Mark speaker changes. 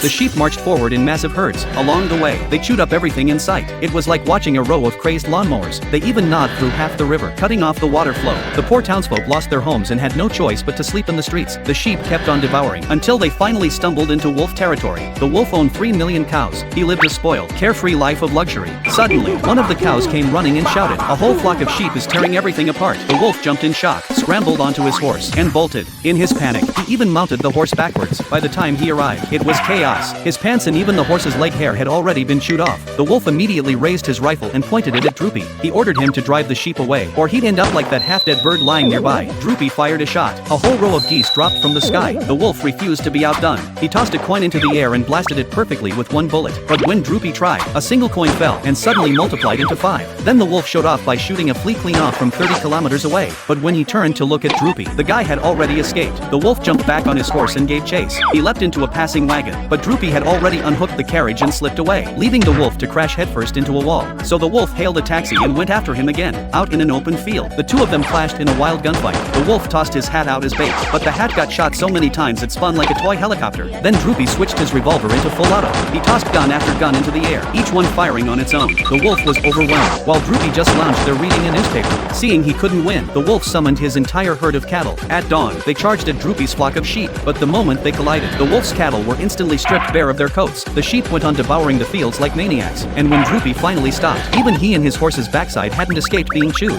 Speaker 1: The sheep marched forward in massive herds. Along the way, they chewed up everything in sight. It was like watching a row of crazed lawnmowers. They even gnawed through half the river, cutting off the water flow. The poor townsfolk lost their homes and had no choice but to sleep in the streets. The sheep kept on devouring until they finally stumbled into wolf territory. The wolf owned 3 million cows. He lived a spoiled, carefree life of luxury. Suddenly, one of the cows came running and shouted, "A whole flock of sheep is tearing everything apart." The wolf jumped in shock, scrambled onto his horse, and bolted. In his panic, he even mounted the horse backwards. By the time he arrived, it was chaos. His pants and even the horse's leg hair had already been chewed off. The wolf immediately raised his rifle and pointed it at Droopy. He ordered him to drive the sheep away, or he'd end up like that half-dead bird lying nearby. Droopy fired a shot. A whole row of geese dropped from the sky. The wolf refused to be outdone. He tossed a coin into the air and blasted it perfectly with one bullet. But when Droopy tried, a single coin fell and suddenly multiplied into 5. Then the wolf showed off by shooting a flea clean off from 30 kilometers away. But when he turned to look at Droopy, the guy had already escaped. The wolf jumped back on his horse and gave chase. He leapt into a passing wagon, but Droopy had already unhooked the carriage and slipped away, leaving the wolf to crash headfirst into a wall. So the wolf hailed a taxi and went after him again, out in an open field. The two of them clashed in a wild gunfight. The wolf tossed his hat out as bait, but the hat got shot so many times it spun like a toy helicopter. Then Droopy switched his revolver into full auto. He tossed gun after gun into the air, each one firing on its own. The wolf was overwhelmed, while Droopy just lounged there reading a newspaper. Seeing he couldn't win, the wolf summoned his entire herd of cattle. At dawn, they charged at Droopy's flock of sheep, but the moment they collided, the wolf's cattle were instantly stripped bare of their coats. The sheep went on devouring the fields like maniacs, and when Droopy finally stopped, even he and his horse's backside hadn't escaped being chewed.